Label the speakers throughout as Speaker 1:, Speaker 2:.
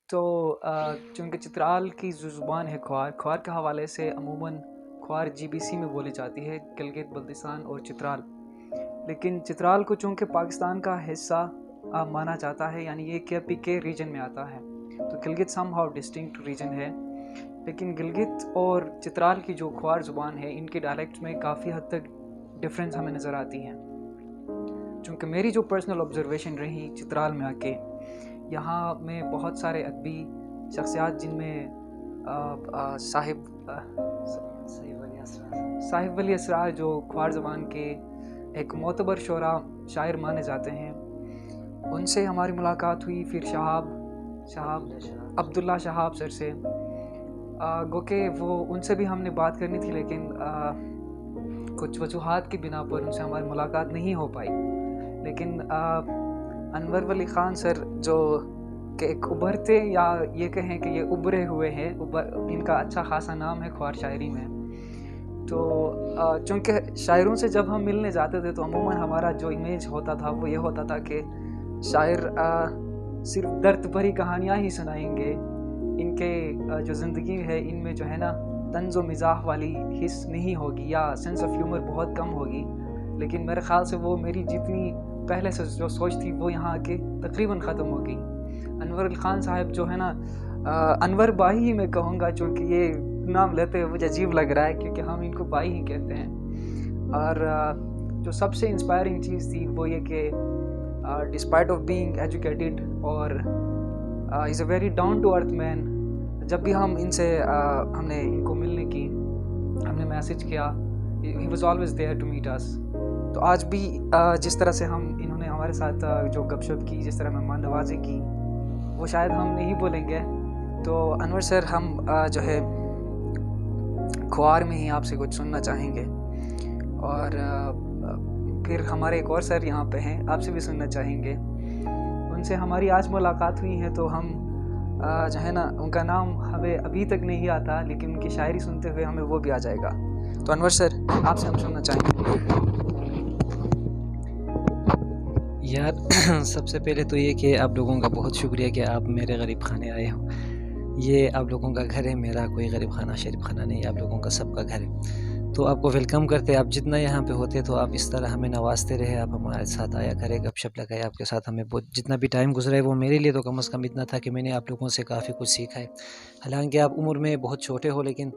Speaker 1: تو چونکہ چترال کی جو زبان ہے کھوار کے حوالے سے عموماً کھوار GBC میں بولی جاتی ہے، گلگت بلتستان اور چترال. لیکن چترال کو چونکہ پاکستان کا حصہ مانا جاتا ہے، یعنی یہ KPK ریجن میں آتا ہے، تو Gilgit some how distinct region ہے. لیکن گلگت اور چترال کی جو کھوار زبان ہے، ان کے ڈائلیکٹ میں کافی حد تک ڈفرینس ہمیں نظر آتی ہیں. چونکہ میری جو پرسنل آبزرویشن رہی چترال میں آ کے، یہاں میں بہت سارے ادبی شخصیات جن میں صاحب ولی اسرار جو کھوار زبان کے ایک معتبر شعرا شاعر مانے جاتے ہیں، ان سے ہماری ملاقات ہوئی. پھر عبداللہ شہاب سر سے، گو کہ وہ ان سے بھی ہم نے بات کرنی تھی، لیکن کچھ وجوہات کی بنا پر ان سے ہماری ملاقات نہیں ہو پائی. لیکن انور ولی خان سر جو کہ ایک ابھرتے، یا یہ کہیں کہ یہ ابھرے ہوئے ہیں، ان کا اچھا خاصا نام ہے کھوار شاعری میں. تو چونکہ شاعروں سے جب ہم ملنے جاتے تھے تو عموماً ہمارا جو امیج ہوتا تھا وہ یہ ہوتا تھا کہ شاعر صرف درد بھری کہانیاں ہی سنائیں گے، ان کے جو زندگی ہے ان میں جو ہے نا طنز و مزاح والی حص نہیں ہوگی، یا سینس آف ہیومر بہت کم ہوگی. لیکن میرے خیال سے وہ میری جتنی پہلے سے جو سوچ تھی وہ یہاں آ کے تقریباً ختم ہو گئی. انور علی خان صاحب جو ہے نا، انور بھائی ہی میں کہوں گا، چونکہ یہ نام لیتے ہوئے مجھے عجیب لگ رہا ہے کیونکہ ہم ان کو بھائی ہی کہتے ہیں. اور جو سب سے انسپائرنگ چیز تھی وہ یہ کہ ڈسپائٹ آف بینگ ایجوکیٹڈ اور is a very down to earth man. جب بھی ہم ان سے ہم نے ان کو ملنے کی، ہم نے میسج کیا، he was always there to meet us. تو آج بھی جس طرح سے انہوں نے ہمارے ساتھ جو گپ شپ کی، جس طرح مہمان نوازی کی، وہ شاید ہم نہیں بولیں گے. تو انور سر، ہم جو ہے کھوار میں ہی آپ سے کچھ سننا چاہیں گے، اور پھر ہمارے ایک اور سر یہاں پہ ہیں، آپ سے بھی سننا چاہیں گے. ان سے ہماری آج ملاقات ہوئی ہے، تو ہم جو ہے نا، ان کا نام ہمیں ابھی تک نہیں آتا، لیکن ان کی شاعری سنتے ہوئے ہمیں وہ بھی آ جائے گا. تو انور سر، آپ سے ہم سننا چاہیں گے.
Speaker 2: یار سب سے پہلے تو یہ کہ آپ لوگوں کا بہت شکریہ کہ آپ میرے غریب خانے آئے ہو. یہ آپ لوگوں کا گھر ہے، میرا کوئی غریب خانہ شریف خانہ نہیں، آپ لوگوں کا سب کا گھر ہے. تو آپ کو ویلکم کرتے. آپ جتنا یہاں پہ ہوتے تو آپ اس طرح ہمیں نوازتے رہے، آپ ہمارے ساتھ آیا کرے، گپ شپ لگائے. آپ کے ساتھ ہمیں جتنا بھی ٹائم گزرا ہے وہ میرے لیے تو کم از کم اتنا تھا کہ میں نے آپ لوگوں سے کافی کچھ سیکھا ہے. حالانکہ آپ عمر میں بہت چھوٹے ہو، لیکن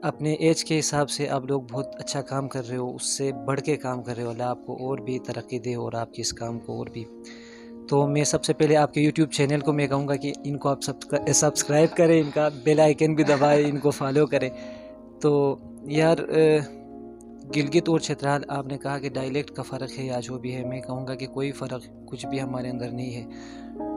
Speaker 2: اپنے ایج کے حساب سے آپ لوگ بہت اچھا کام کر رہے ہو، اس سے بڑھ کے کام کر رہے ہو. اللہ آپ کو اور بھی ترقی دے اور آپ کی اس کام کو اور بھی. تو میں سب سے پہلے آپ کے یوٹیوب چینل کو میں کہوں گا کہ ان کو آپ سبسکرائب کریں، ان کا بیل آئیکن بھی دبائیں، ان کو فالو کریں. تو یار گلگت اور چترال، آپ نے کہا کہ ڈائلیکٹ کا فرق ہے یا جو بھی ہے، میں کہوں گا کہ کوئی فرق کچھ بھی ہمارے اندر نہیں ہے.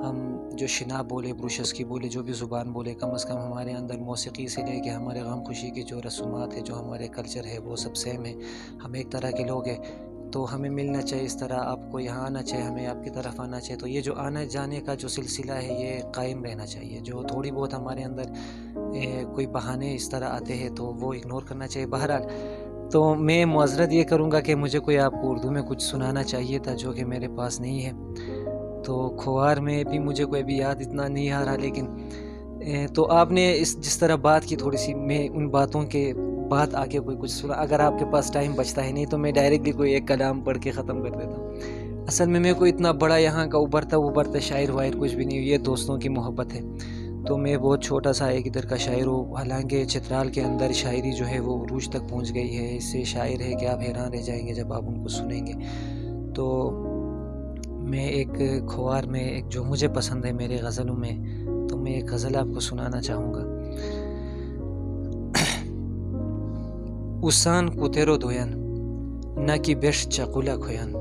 Speaker 2: ہم جو شنا بولے، بروشس کی بولے، جو بھی زبان بولے، کم از کم ہمارے اندر موسیقی سے لے کے ہمارے غم خوشی کی جو رسومات ہے، جو ہمارے کلچر ہے، وہ سب سیم ہے. ہم ایک طرح کے لوگ ہیں، تو ہمیں ملنا چاہیے اس طرح. آپ کو یہاں آنا چاہیے، ہمیں آپ کی طرف آنا چاہیے. تو یہ جو آنے جانے کا جو سلسلہ ہے یہ قائم رہنا چاہیے. جو تھوڑی بہت ہمارے اندر کوئی بہانے اس طرح آتے ہیں تو وہ اگنور کرنا چاہیے. بہرحال تو میں معذرت یہ کروں گا کہ مجھے کوئی آپ کو اردو میں کچھ سنانا چاہیے تھا جو کہ میرے پاس نہیں ہے. تو کھوار میں بھی مجھے کوئی بھی یاد اتنا نہیں آ رہا، لیکن تو آپ نے جس طرح بات کی تھوڑی سی، میں ان باتوں کے بعد آگے کوئی کچھ سنا. اگر آپ کے پاس ٹائم بچتا ہے، نہیں تو میں ڈائریکٹلی کوئی ایک کلام پڑھ کے ختم کر دیتا ہوں. اصل میں کوئی اتنا بڑا یہاں کا ابھرتا شاعر وائر کچھ بھی نہیں، یہ دوستوں کی محبت ہے. تو میں بہت چھوٹا سا ایک ادھر کا شاعر ہوں. حالانکہ چترال کے اندر شاعری جو ہے وہ عروج تک پہنچ گئی ہے. اس سے شاعر ہے کہ آپ حیران رہ جائیں گے جب آپ ان کو سنیں گے. تو میں ایک کھوار میں ایک جو مجھے پسند ہے میرے غزلوں میں، تو میں ایک غزل آپ کو سنانا چاہوں گا. اوسان کوتیرو دوین نکی بیش چاقولا کھوین،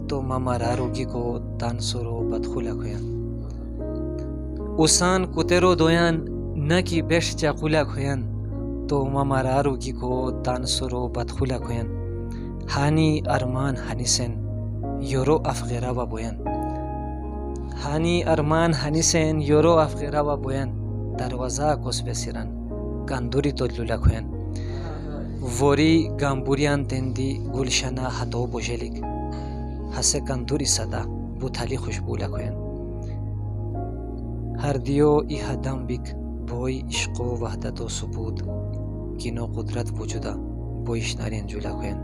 Speaker 2: تو ماما راروگی کو تانسورو بدخولا کھوین. اوسان کوتیرو دوین نکی بیش چاقولا کھوین، تو ماما راروگی کو تانسورو بدخولا کھوین. ہانی ارمان ہنیسن یورو افغیرا و بوین، ہانی ارمان ہنیسن یورو افغیرا و بوین، دروازہ کوس بسیرن کاندوری تولولا کھوین. ووری گامبوریان تندی گلشنا ہتو بوجیلیک، ہسے کاندوری صدا بوتھالی خوشبولا کھوین. ہر دیو احدم بک بوئی عشق و وحدت و ثبوت کینو قدرت وجودا بوئش نارین جولا خوین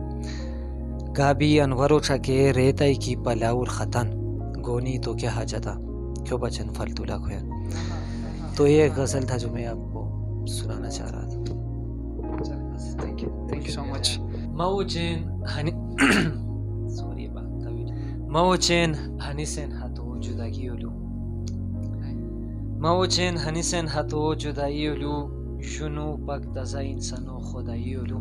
Speaker 2: گابی انور و چھکے ریتائی کی پلاور خطن گونی تو کیا حاجتا کیوں بچن فلتولا خوین. تو یہ ایک غزل تھا جو میں آپ کو سنانا چاہ رہا تھا.
Speaker 1: Thank you so much.
Speaker 2: موچین ہنی سوری بات طویل. موچین ہنیسن ہتو جداگی اولو موچین ہنیسن ہتو جدائی اولو جنو پک تزا انسانو خدائی اولو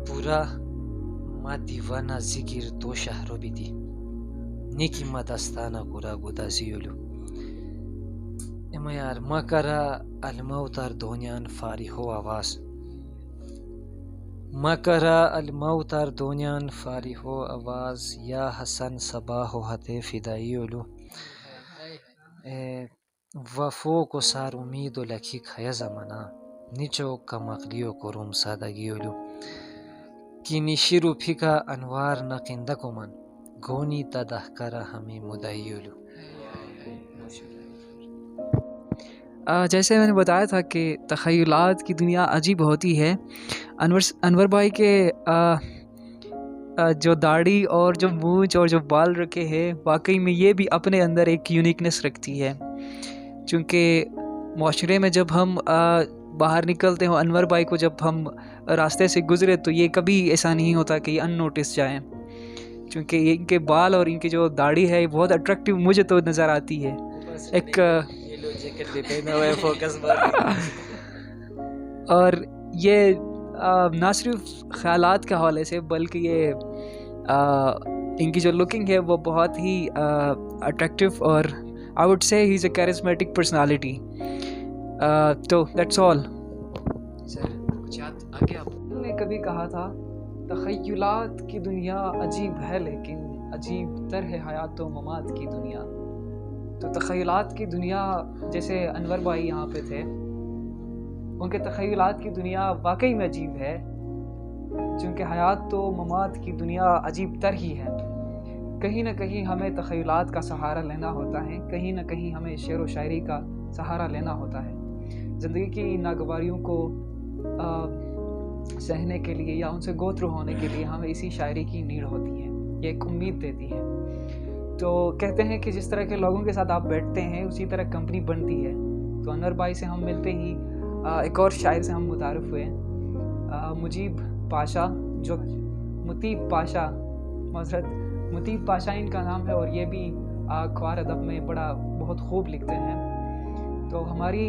Speaker 2: پورا ما دیوانا ذکر تو شهرو بیدی نیکی ما دستانا گورا گودازی اولو اما یار ما کرا الموتر دونیان فاریحو آواز ما کرا الموتر دونیان فاریحو آواز یا حسن صباح و حت فدائی اولو وفو کو سار امید و لکی کھیا زمانا نیچو کمقلیو کروم سادگی اولو کی نشیرو پھیکا انوار نقندکو من گونی تا دہکرا ہمیں مدعی اولو.
Speaker 1: جیسے میں نے بتایا تھا کہ تخیلات کی دنیا عجیب ہوتی ہے. انور بھائی کے جو داڑھی اور جو مونچھ اور جو بال رکھے ہیں واقعی میں یہ بھی اپنے اندر ایک یونیکنس رکھتی ہے. چونکہ معاشرے میں جب ہم باہر نکلتے ہوں انور بھائی کو جب ہم راستے سے گزرے تو یہ کبھی ایسا نہیں ہوتا کہ یہ ان نوٹس جائیں. چونکہ ان کے بال اور ان کی جو داڑھی ہے یہ بہت اٹریکٹیو مجھے تو نظر آتی ہے. ایک اور یہ نہ صرف خیالات کے حوالے سے بلکہ یہ ان کی جو لکنگ ہے وہ بہت ہی اٹریکٹیو اور I would say he is a کیرزمیٹک personality. تو دیٹس آل. آپ نے کبھی کہا تھا تخیلات کی دنیا عجیب ہے لیکن عجیب تر ہے حیات و ممات کی دنیا. تو تخیلات کی دنیا جیسے انور بھائی یہاں پہ تھے ان کے تخیلات کی دنیا واقعی میں عجیب ہے چونکہ حیات و ممات کی دنیا عجیب تر ہی ہے. کہیں نہ کہیں ہمیں تخیلات کا سہارا لینا ہوتا ہے, کہیں نہ کہیں ہمیں شعر و شاعری کا سہارا لینا ہوتا ہے. زندگی کی ناگواریوں کو سہنے کے لیے یا ان سے گو تھرو ہونے کے لیے ہمیں اسی شاعری کی نیڈ ہوتی ہے, یہ ایک امید دیتی ہے. تو کہتے ہیں کہ جس طرح کے لوگوں کے ساتھ آپ بیٹھتے ہیں اسی طرح کمپنی بنتی ہے. تو انور بھائی سے ہم ملتے ہی ایک اور شاعر سے ہم متعارف ہوئے, مجیب پاشا, جو مطیب پاشا مطیب پاشا ان کا نام ہے اور یہ بھی اخبار ادب میں بہت خوب لکھتے ہیں. تو ہماری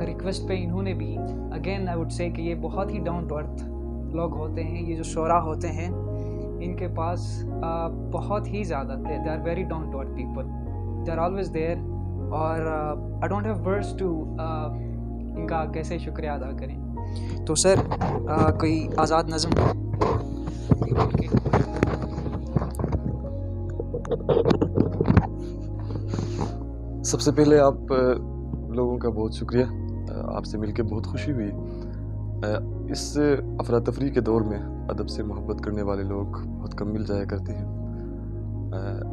Speaker 1: ریکویسٹ پہ انہوں نے بھی اگین آئی وڈ سے کہ یہ بہت ہی ڈاؤن ٹو ارتھ لوگ ہوتے ہیں. یہ جو شعراء ہوتے ہیں ان کے پاس بہت ہی زیادہ they are very down to earth people, they are always there. اور I don't have words to ان کا کیسے شکریہ ادا کریں. تو سر کوئی آزاد نظم
Speaker 3: سب سے پہلے آپ لوگوں کا بہت شکریہ, آپ سے مل کے بہت خوشی ہوئی. اس افراتفری کے دور میں ادب سے محبت کرنے والے لوگ بہت کم مل جایا کرتے ہیں.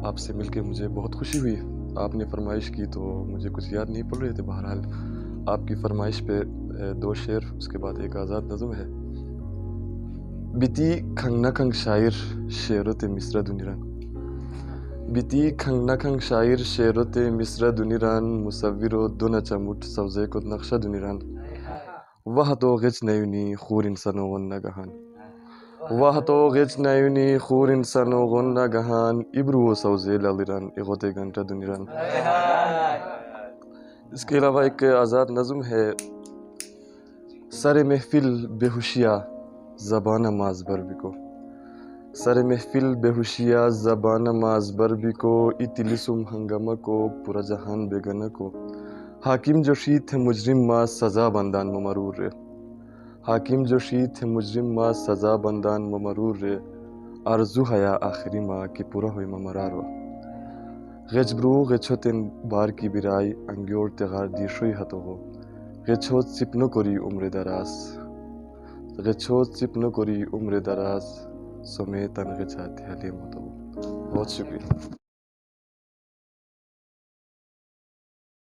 Speaker 3: آپ سے مل کے مجھے بہت خوشی ہوئی. آپ نے فرمائش کی تو مجھے کچھ یاد نہیں پڑ رہے تھے. بہرحال آپ کی فرمائش پہ 2 شعر, اس کے بعد ایک آزاد نظم ہے. بیتی کھنگ نہ کھنگ شاعر شعرت مصر دنیران, بیتی کھنگ نہ کھنگ شاعر شعرت مصر دنیران, مصور و دو چمٹ سوزے کو نقشہ دنیران. وہ تو غچ نیونی خور انسان و غن گہان, وہ تو غچ نیونی خور انسان و غن گہان, ابرو و سوزے لالران اغوتے گھنٹہ دنیران. اس کے علاوہ ایک آزاد نظم ہے. سر محفل بے ہوشیا زبان مازبر بکو, سر محفل بے ہوشیا زبان مازبر بکو, اتلسم ہنگامہ کو پورا جہان بیگانہ کو. حاکم جو شید تھے مجرم ما سزا بندان ممرور رے, حاکم جو شید تھے مجرم ما سزا بندان ممرور رے. آرزو حیا آخری ما کہ پورا ہوئی ممرارو, غچ برو غچھوتن بار کی برائی انگیور تغار دیشوی ہتو ہو. غچھوت سپنو کری عمر دراز, غچھوت سپنو کری عمر دراز, سمیتن غچھاتے حلیم ہتو. بہت شکریہ.